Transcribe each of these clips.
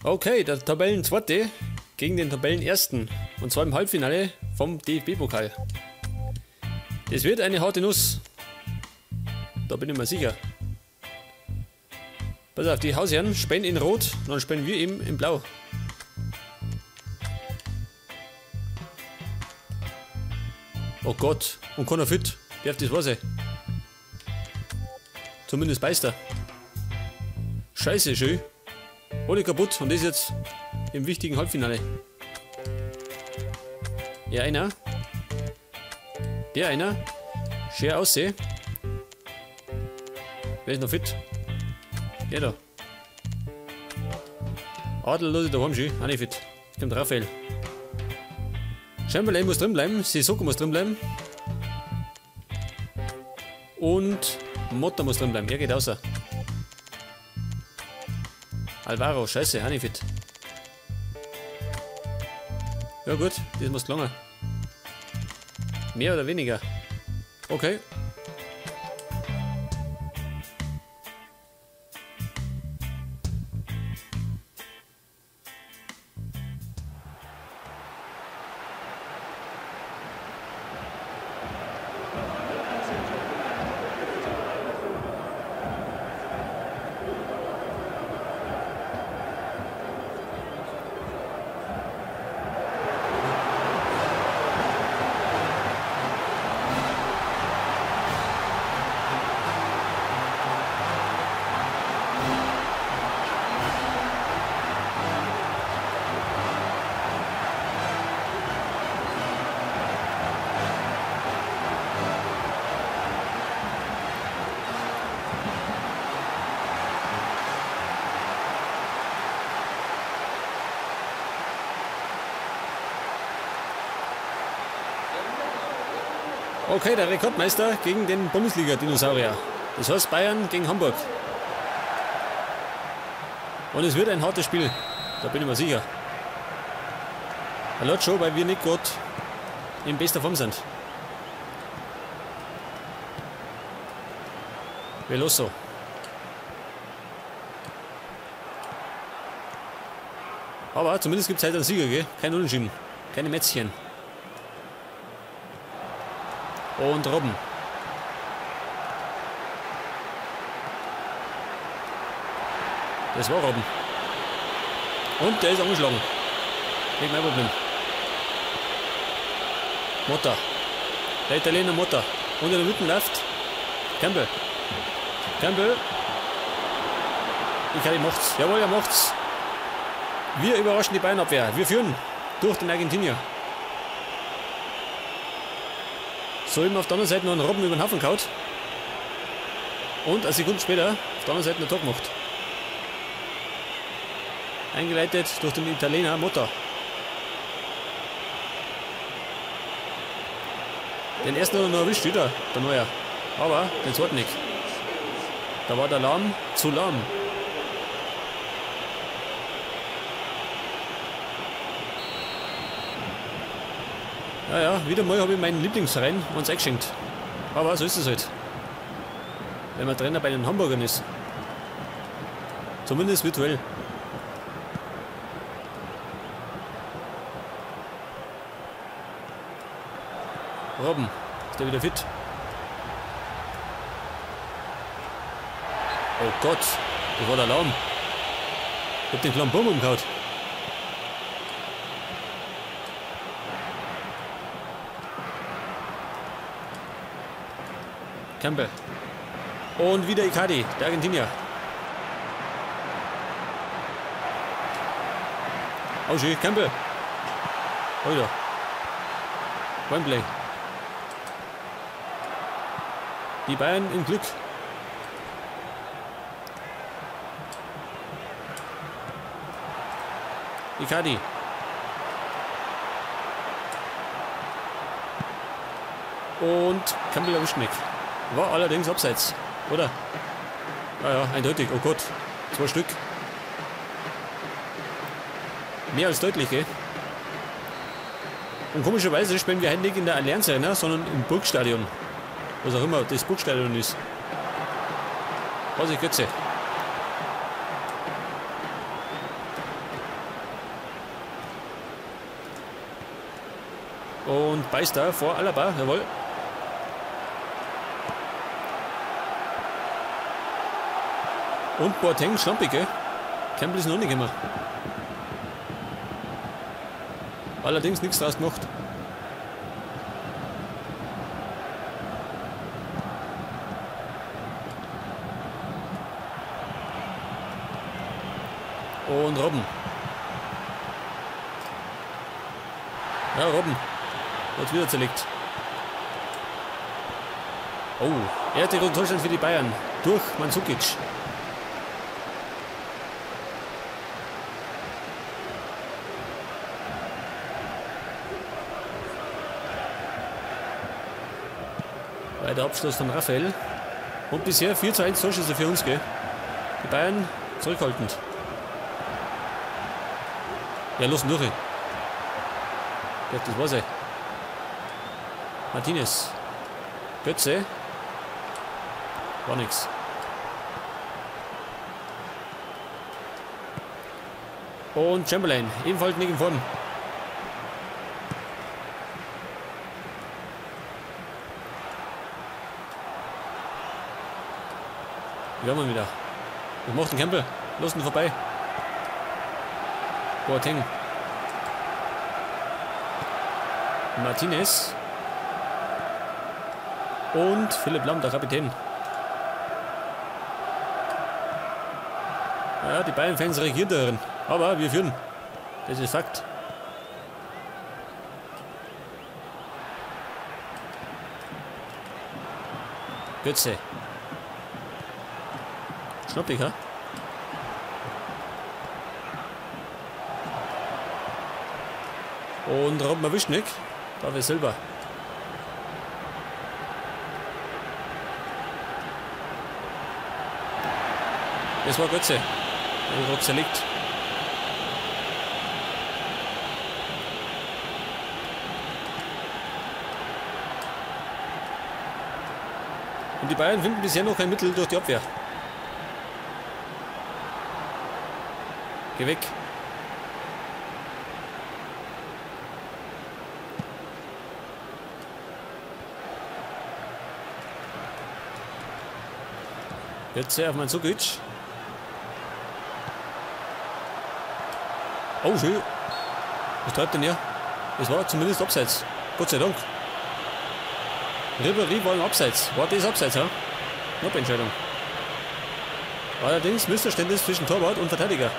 Okay, der Tabellenzweite gegen den Tabellenersten. Und zwar im Halbfinale vom DFB-Pokal. Das wird eine harte Nuss. Da bin ich mir sicher. Pass auf, die Hausherren spielen in Rot, und dann spielen wir eben in Blau. Oh Gott, und keiner fit. Darf das wahr sein? Zumindest beißt er. Scheiße, schön. Alle kaputt und das jetzt im wichtigen Halbfinale. Ja, einer. Der einer. Schön aussehen. Wer ist noch fit? Der da. Adel lasse ich daheim schon. Auch nicht fit. Jetzt kommt Raphael. Chamberlain muss drin bleiben. Sissoko muss drin bleiben. Und Motta muss drin bleiben. Er geht außer. Alvaro, scheiße, auch nicht fit. Ja gut, das muss gelingen. Mehr oder weniger. Okay. Okay, der Rekordmeister gegen den Bundesliga-Dinosaurier. Das heißt Bayern gegen Hamburg. Und es wird ein hartes Spiel. Da bin ich mir sicher. Laut schon, weil wir nicht gerade in bester Form sind. Veloso. Aber zumindest gibt es halt einen Sieger, gell? Kein Unentschieden. Keine Mätzchen. Und Robben. Das war Robben. Und der ist angeschlagen. Nicht mein Problem. Motta. Der Italiener Motta. Und in der Mitte läuft Campbell. Campbell. Ich glaube, er macht's. Jawohl, er macht's. Wir überraschen die Bayernabwehr. Wir führen durch den Argentinier. So eben auf der anderen Seite noch einen Robben über den Haufen kaut. Und eine Sekunde später auf der anderen Seite ein Tor gemacht. Eingeleitet durch den Italiener Motta. Den ersten hat er noch erwischt wieder, der Neuer. Aber den zweiten nicht. Da war der Lahm zu lahm. Ja, wieder mal habe ich meinen Lieblingsverein uns eingeschenkt. Aber so ist es halt. Wenn man Trainer bei den Hamburgern ist. Zumindest virtuell. Robben, ist der wieder fit? Oh Gott, das war der Alarm. Ich hab den kleinen Bumm umgehauen. Campbell. Und wieder Icardi, der Argentinier. Oh schön, Campbell. Alter. Wembley. Die Bayern im Glück. Icardi. Und Campbell erwischt mich. War allerdings abseits, oder? Ja, eindeutig. Oh Gott. 2 Stück. Mehr als deutlich, gell? Und komischerweise spielen wir halt nicht in der Allianz Arena, sondern im Burgstadion. Was auch immer das Burgstadion ist. Was ich Götze. Und beißt da vor Alaba, jawohl. Und Boateng, schlampig, gell? Campbell ist noch nicht gemacht. Allerdings nichts draus gemacht. Und Robben. Ja, Robben. Wird wieder zerlegt. Oh, er hat die Torstand für die Bayern. Durch Mandzukic. Der Abschluss von Raphael. Und bisher 4:1 Torschüsse für uns, gell? Die Bayern zurückhaltend. Ja, los, durch. Ja, das war's. Martinez. Götze. War nix. Und Chamberlain. Ebenfalls nicht in Form. Ja, mal wieder. Was macht den Campbell? Los ihn vorbei. Boateng. Martinez. Und Philipp Lahm, der Kapitän. Ja, die Bayern-Fans reagieren darin. Aber wir führen. Das ist Fakt. Götze. Schnuppig, ha? Und Robben erwischt nicht. Da wir Silber. Das war Götze. Der wird zerlegt. Und die Bayern finden bisher noch kein Mittel durch die Abwehr. Geh weg. Jetzt auf Mandzukic. Oh, schön. Was treibt denn hier? Das war zumindest abseits. Gott sei Dank. Ribéry war im Abseits. War das Abseits, ja? Knopfentscheidung. Allerdings Missverständnis zwischen Torwart und Verteidiger.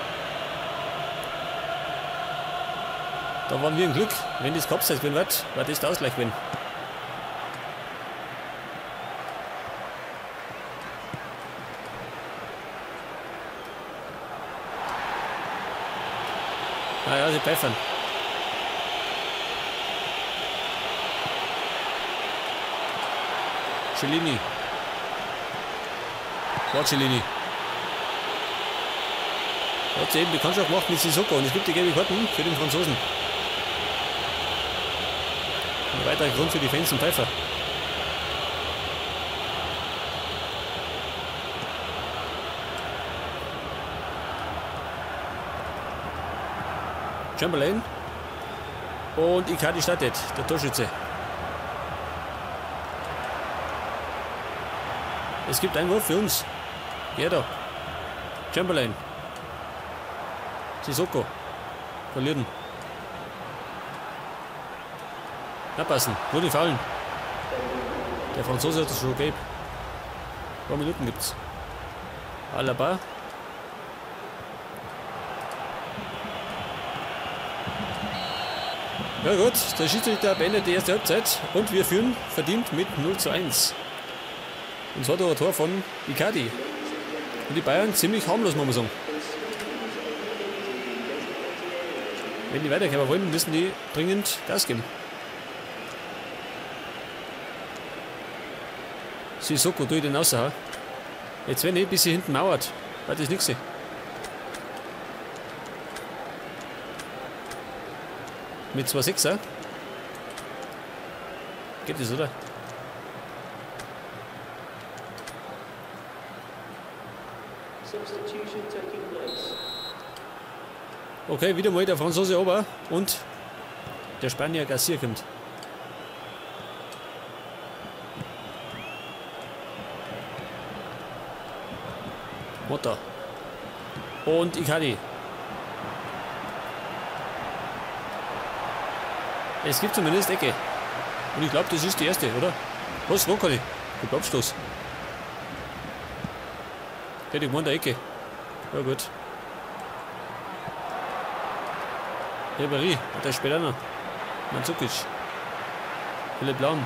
Da waren wir im Glück. Wenn das Abseits gewinnen wird, war das der Ausgleich gewinnen. Naja, sie pfeffern. Cellini. War Cellini. Hat sie eben Bekanntschaft gemacht mit Sissoko und es gibt die gelbe Karten für den Franzosen. Ein weiterer Grund für die Fans zum Pfeffer. Chamberlain und Icardi startet, der Torschütze. Es gibt einen Wurf für uns. Jeder. Chamberlain. Sissoko. Verliert ihn. Abpassen. Nur die Faulen. Der Franzose hat das schon gelb. Ein paar Minuten gibt's. Alaba. Ja gut, der Schiedsrichter beendet die erste Halbzeit und wir führen verdient mit 0:1. Und zwar durch ein Tor von Icardi. Und die Bayern ziemlich harmlos, muss man sagen. Wenn die weiterkommen wollen, müssen die dringend Gas geben. Sissoko tue ich den raus. Jetzt wenn nicht, bis sie hinten mauert. War das nichts. Mit 2,6er. Geht das, oder? Okay, wieder mal der Franzose ober und der Spanier Garcia kommt. Motta. Und Icardi. Es gibt zumindest Ecke. Und ich glaube, das ist die erste, oder? Was? Wo kann ich? Gut, Abstoß. Hätte ich gemeint, der Ecke. Ja gut. Ribéry, hat er später noch. Mandzukic. Philipp Lahm.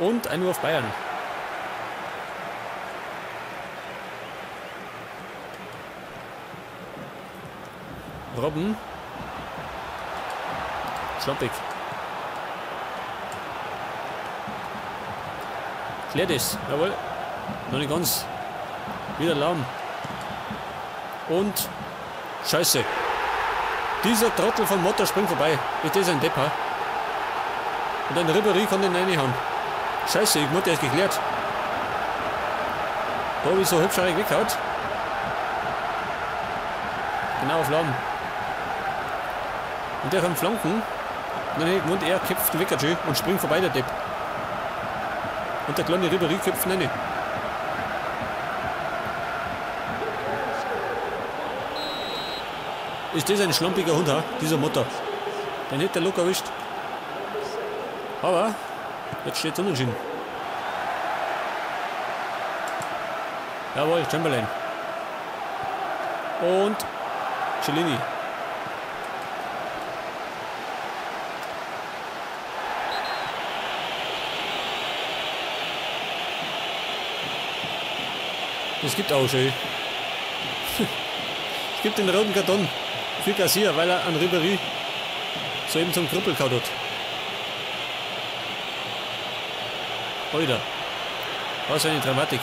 Und ein Wurf Bayern. Robben. Schlampig. Klärt es. Jawohl. Noch nicht ganz. Wieder Lahm. Und Scheiße. Dieser Trottel von Motta springt vorbei. Ist das ein Depper? Und ein Ribéry kann den reinhauen. Scheiße, ich muss erst geklärt. Da habe ich so hübsch weggehaut. Genau auf Lahm. Und der kann flanken. Und dann hätte ich gemeint, er köpft den Weckertschö und springt vorbei, der Depp. Und der kleine Ribéry köpft ihn rein. Ist das ein schlampiger Hund, ha? Dieser Motta. Den hätte er locker erwischt. Aber jetzt steht es unentschieden. Jawohl, Chamberlain. Und Cellini. Es gibt auch schön. Es gibt den roten Karton für Garcia, weil er an Ribéry soeben zum Krüppel kaut hat. Heute. Was eine Dramatik.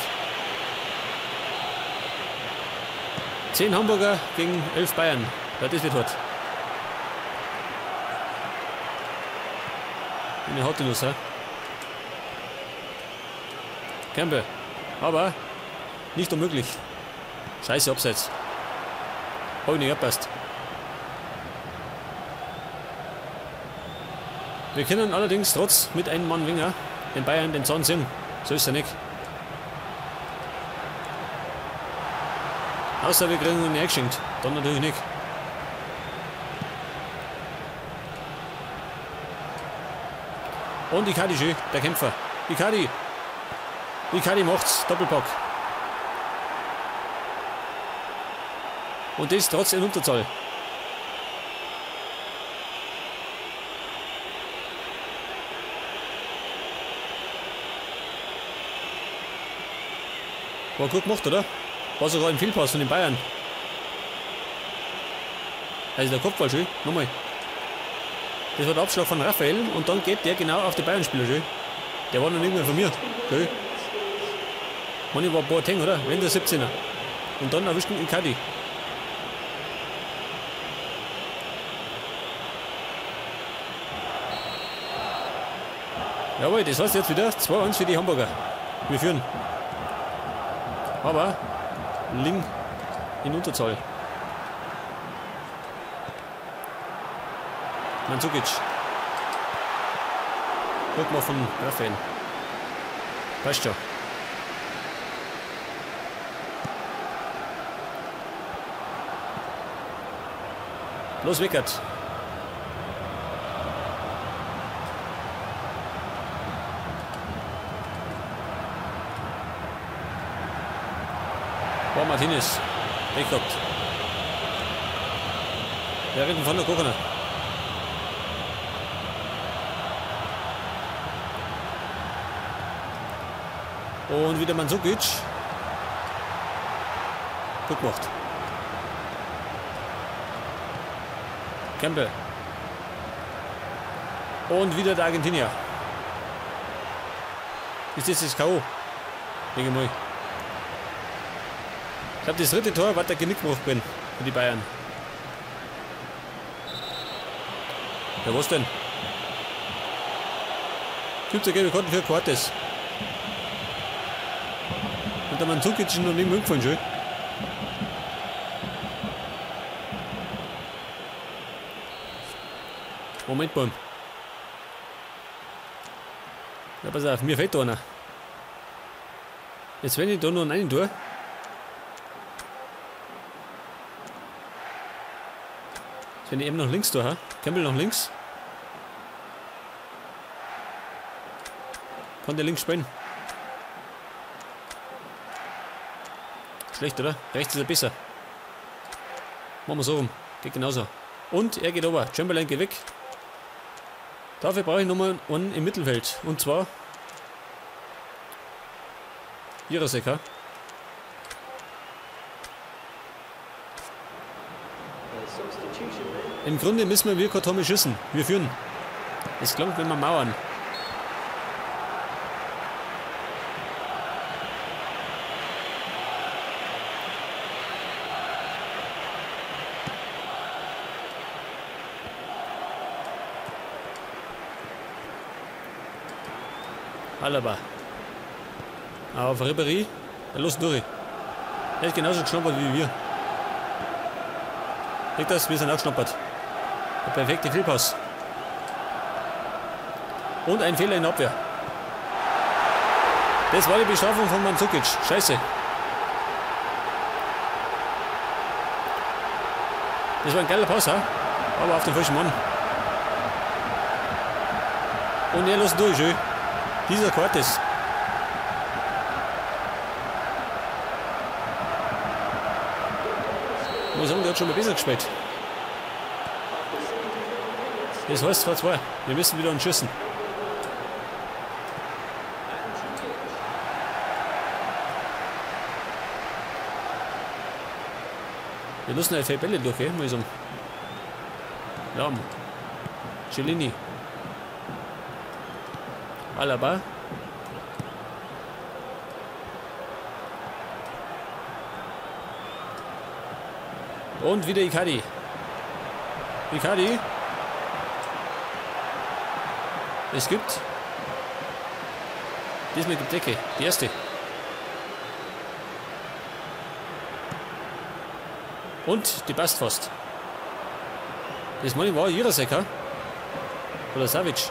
10 Hamburger gegen 11 Bayern. Ja, das wird hart. Eine harte Nuss, ha? Campbell. Aber nicht unmöglich. Scheiße, Abseits. Hab ich nicht gepasst. Wir können allerdings trotz mit einem Mann weniger den Bayern den Zorn sehen. So ist er nicht. Außer wir kriegen ihn geschenkt. Dann natürlich nicht. Und Icardi schön, der Kämpfer. Icardi. Icardi macht's. Doppelpack. Und das trotz in Unterzahl. War gut gemacht, oder? War sogar ein Fehlpass von den Bayern. Also der Kopf war schön. Nochmal. Das war der Abschlag von Raphael und dann geht der genau auf den Bayern-Spieler schön. Der war noch nicht mehr von mir. Schön. Manni war Boateng, oder? Wenn der 17er. Und dann erwischt ihn Icardi. Jawohl, das heißt jetzt wieder 2-1 für die Hamburger. Wir führen. Aber Ling in Unterzahl. Mandzukic. Guck mal von Raphael. Passt schon. Los, Wickert. Boah, Martinez. Weggehabt. Der rennt von der Kokoner. Und wieder Mandzukic. Gut gemacht. Campbell. Und wieder der Argentinier. Ist das K.O.? Denke mal. Ich glaube, das dritte Tor war der Genickbruch drin für die Bayern. Ja, was denn? Gibt es ja gelbe Karten für Cortes. Und der Mandzukic ist noch nicht mehr umgefallen, schön. Moment, Baum. Ja, pass auf, mir fehlt da einer. Jetzt wenn ich da noch einen tue. Jetzt wenn ich eben nach links tue, Campbell nach links. Kann der links spielen. Schlecht, oder? Rechts ist er besser. Machen wir so rum. Geht genauso. Und er geht over. Chamberlain geht weg. Dafür brauche ich nochmal einen im Mittelfeld. Und zwar Jirasek. Im Grunde müssen wir kein Tommy schießen. Wir führen. Es klingt, wenn wir mauern. Alaba. Auf Ribéry. Los durch. Er ist genauso geschnuppert wie wir. Kriegt das? Wir sind auch geschnuppert. Der perfekte Fehlpass. Und ein Fehler in der Abwehr. Das war die Bestrafung von Mandzukic. Scheiße. Das war ein geiler Pass, aber auf den falschen Mann. Und er lässt durch. Dieser Cortes. Ich muss sagen, der hat schon mal besser gespielt. Das heißt 2-2. Wir müssen wieder schießen. Wir lassen ja 4 Bälle durch, muss ich sagen. Lahm. Cellini. Alaba. Und wieder Icardi. Icardi. Es gibt. Diesmal gibt Decke. Die erste. Und die passt fast. Das meine ich war Jirasek, oder Savic.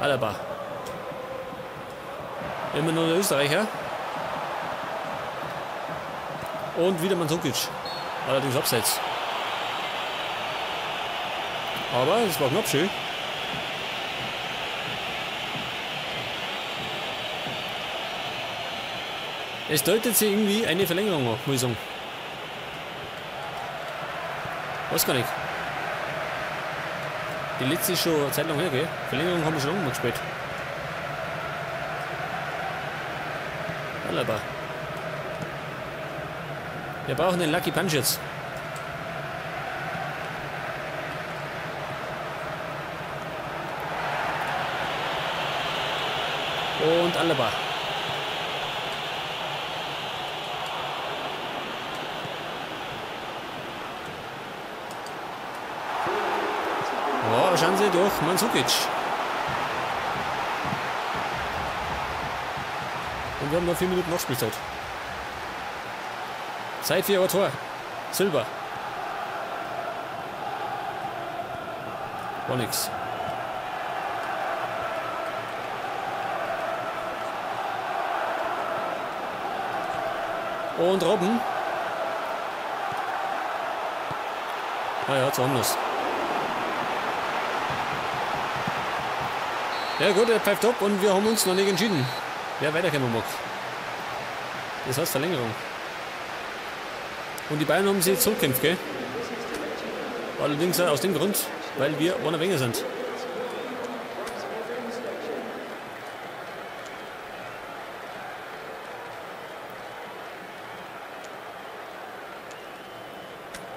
Alaba. Immer nur der Österreicher. Und wieder Mandzukic. Allerdings abseits. Aber es war knapp schön. Es deutet sich irgendwie eine Verlängerung an, muss ich sagen. Weiß gar nicht. Die letzte ist schon eine Zeit lang her, gell? Verlängerung haben wir schon lange mal gespielt. Alaba. Wir brauchen den Lucky Punch jetzt. Und Alaba. Oh, Chance durch Mandzukic. Und wir haben noch 4 Minuten Nachspielzeit. Zeit für ihr Tor. Silber. War nix. Und Robben. Ah ja, zu anders. Ja gut, er pfeift ab und wir haben uns noch nicht entschieden, wer weiterkommen mag. Das heißt Verlängerung. Und die Bayern haben sich zurückgekämpft, gell? Allerdings aus dem Grund, weil wir einer weniger sind.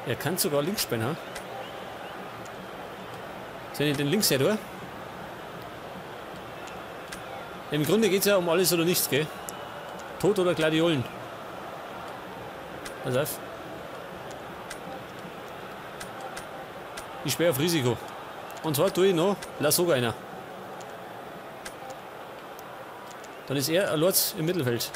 Er kann sogar links spielen, ha? Sehe ich den links her, oder? Im Grunde geht es ja um alles oder nichts, gell? Tod oder Gladiolen. Pass auf. Ich sperre auf Risiko. Und zwar tue ich noch Lassoga einer. Dann ist er Lords im Mittelfeld.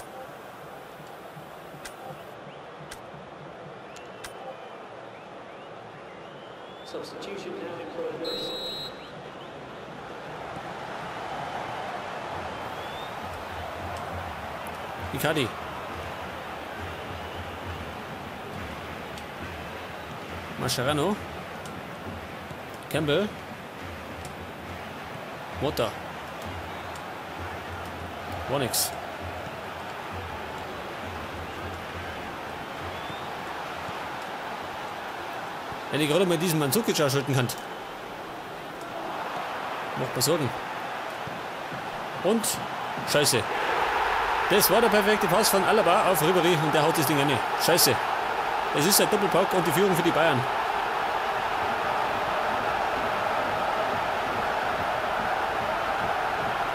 Icardi. Mascherano. Campbell. Motta. War nix. Wenn ich gerade mal diesen Mandzukic ausschalten kann. Macht mir Sorgen. Und Scheiße. Das war der perfekte Pass von Alaba auf Ribéry und der haut das Ding an. Scheiße. Es ist ein Doppelpack und die Führung für die Bayern.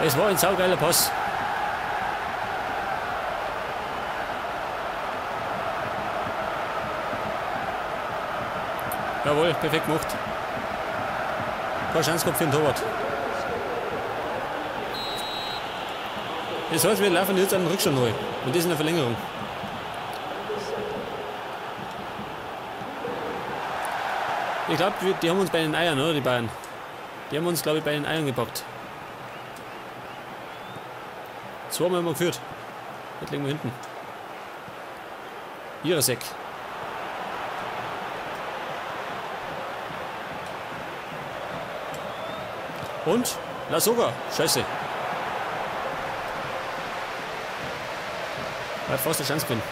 Es war ein saugeiler Pass. Jawohl, perfekt gemacht. Keine Chance gehabt für den Torwart. Das heißt, wir laufen jetzt an den Rückstand neu. Und das in der Verlängerung. Ich glaube, die haben uns bei den Eiern, oder die Bayern? Die haben uns, glaube ich, bei den Eiern gepackt. Zweimal haben wir geführt. Jetzt liegen wir hinten. Jirasek. Und? Lasogga. Scheiße. Hat fast eine Chance gewinnen.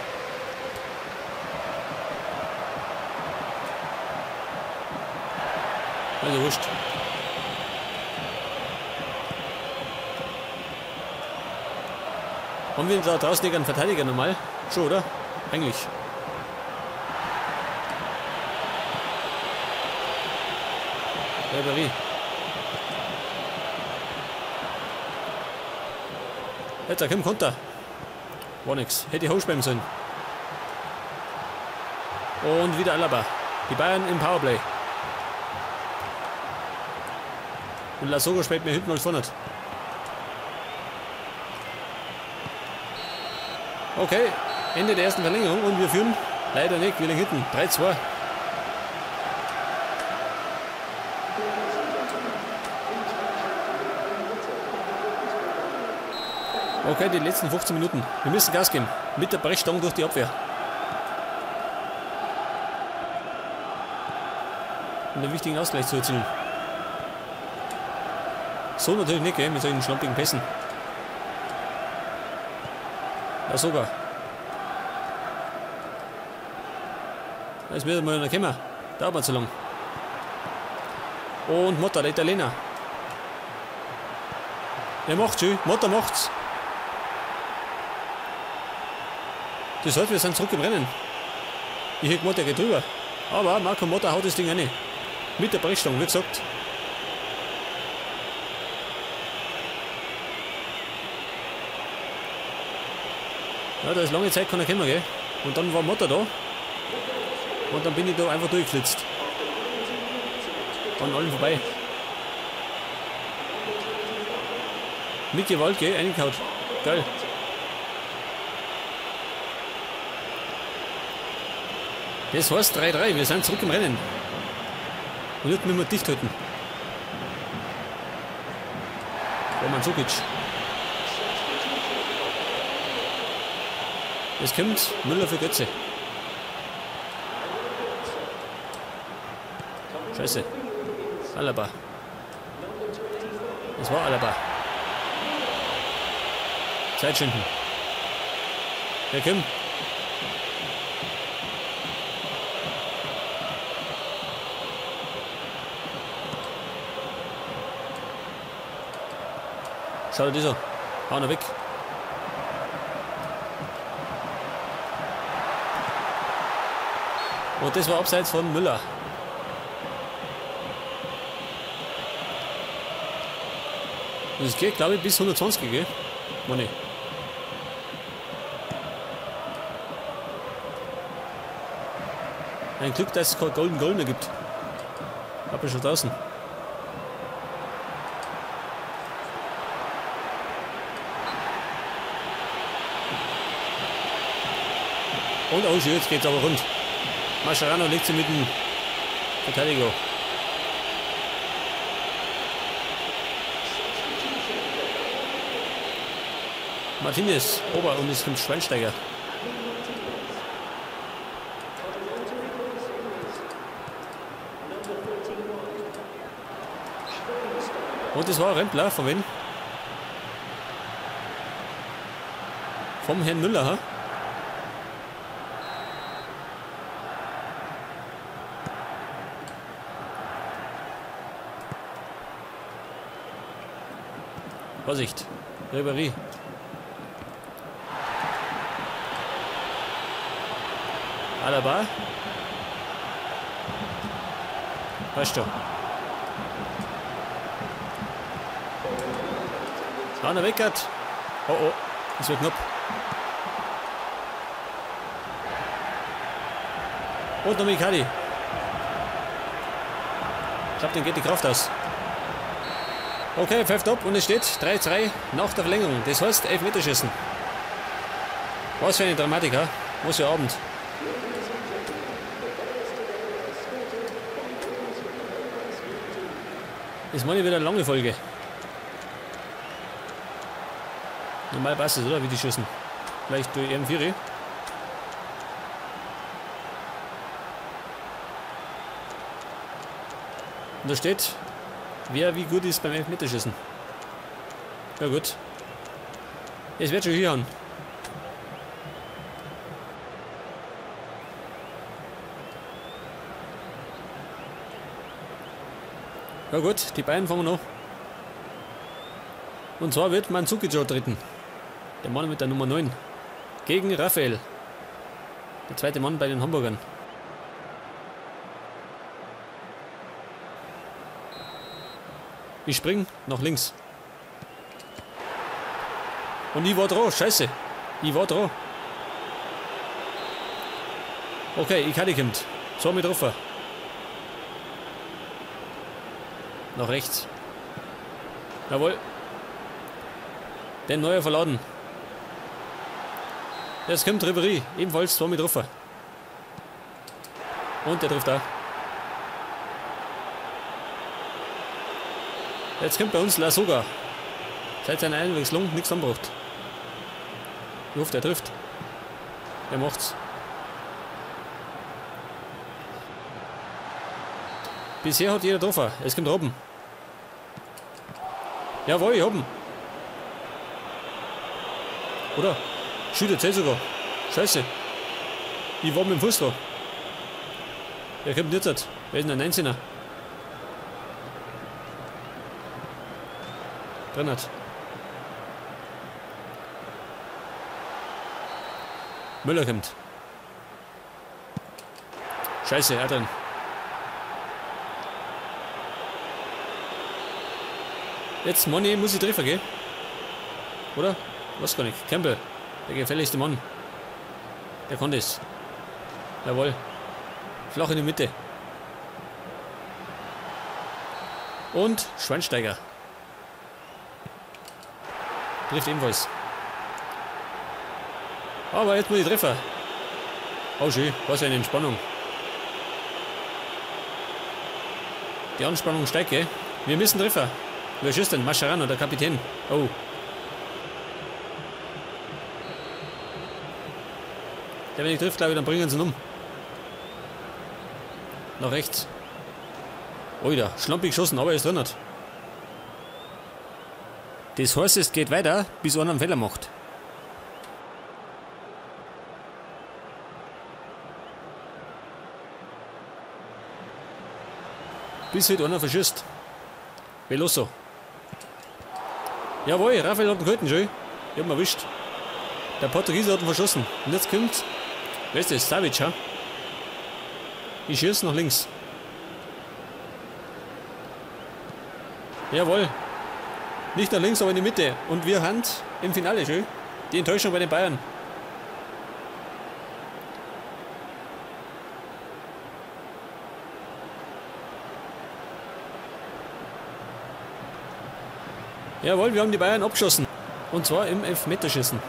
Also wurscht. Haben wir da draußen nicht einen Verteidiger normal? Schon, oder? Eigentlich. Ribéry. Jetzt, da kommt Konter. War nix. Hätte ich hochsperren sollen. Und wieder Alaba. Die Bayern im Powerplay. Und Lasogga spielt mir hinten als vorne. Okay, Ende der ersten Verlängerung und wir führen leider nicht, wir liegen hinten. 3-2. Okay, die letzten 15 Minuten. Wir müssen Gas geben. Mit der Brechstange durch die Abwehr. Um den wichtigen Ausgleich zu erzielen. So natürlich nicht, gell, mit solchen schlampigen Pässen. Lasogga. Jetzt wird mal einer kommen. Dauert mal zu lang. Und Motta, der Italiener. Der macht's schön. Motta macht's. Das heißt, wir sind zurück im Rennen. Ich hätte gemeint, der geht drüber. Aber Marco Motta haut das Ding rein. Mit der Brechstange, wie gesagt. Ja, da ist lange Zeit keiner gekommen, gell? Und dann war Motta da. Und dann bin ich da einfach durchgeflitzt. An allen vorbei. Mit Gewalt, gell? Eingehaut. Geil. Das heißt 3-3, wir sind zurück im Rennen. Und jetzt müssen wir dicht halten. Mandzukic. Es kommt Müller für Götze. Scheiße. Alaba. Das war Alaba. Zeit schinden. Der kommt. Schau dir dieser. Hau ihn weg. Und das war abseits von Müller. Das geht, glaube ich, bis 120, gell? Money. Ein Glück, dass es kein Golden Goal mehr gibt. Hab ich schon draußen. Und oh, jetzt geht's aber rund. Mascherano legt sie mit dem Verteidiger. Martinez, Ober und es kommt Schweinsteiger. Und das war ein Rempler, von wem? Vom Herrn Müller, ha? Vorsicht, Ribéry. Alaba. Weißt du. Einer weggert. Oh oh, das wird knapp. Und noch Mikali. Ich glaube, den geht die Kraft aus. Okay, pfeift ab und es steht 3-3 nach der Verlängerung. Das heißt Elfmeterschießen. Was für eine Dramatik, ha? Was für ein Abend. Das meine ich wieder eine lange Folge. Normal passt es, oder? Wie die schießen. Vielleicht durch ihren Vieri. Und da steht, wer wie gut ist beim Elfmeterschießen. Ja gut. Es wird schon hier an. Ja gut, die Bayern fangen noch. Und zwar wird Mandzukic treten. Der Mann mit der Nummer 9. Gegen Raphael. Der zweite Mann bei den Hamburgern. Ich spring nach links. Und ich war dran, scheiße. Ich war dran. Okay, ich kann nicht kommt. So mit drauf. Nach rechts. Jawohl. Den neuer verladen. Jetzt kommt Ribéry. Ebenfalls 2 mit drauf. Und der trifft da. Jetzt kommt bei uns Lasogga. Seit seiner Einwechslung nichts angebracht. Ich hoffe, der trifft. Er macht's. Bisher hat jeder getroffen. Es kommt Robben. Jawohl, ich hab ihn. Oder? Schüttet, zählt sogar. Scheiße. Ich war mit dem Fuß da. Der kommt nicht. Wer ist denn der 19er? Drin hat. Müller kommt. Scheiße, er drin. Jetzt Money muss ich treffen, gell? Oder? Was gar nicht. Campbell. Der gefälligste Mann. Der kann das. Jawohl. Flach in die Mitte. Und Schweinsteiger. Trifft ebenfalls. Aber jetzt muss ich treffen. Oh schön, was für eine Entspannung. Die Anspannung steigt, gell? Wir müssen treffen. Wer schießt denn? Mascherano, der Kapitän. Oh. Der, wenn ich trifft, glaube ich, dann bringen sie ihn um. Nach rechts. Oida, schlampig geschossen, aber er ist drin. Das heißt, es geht weiter, bis einer einen Fehler macht. Bis halt einer verschießt. Veloso. Jawohl, Raphael hat ihn gehalten, schön. Ich hab ihn erwischt. Der Portugiese hat ihn verschossen. Und jetzt kommt. Wer ist das? Savic, ha? Ich schieße nach links. Jawohl. Nicht nach links, aber in die Mitte. Und wir haben im Finale, schön. Die Enttäuschung bei den Bayern. Jawohl, wir haben die Bayern abgeschossen. Und zwar im Elfmeterschießen.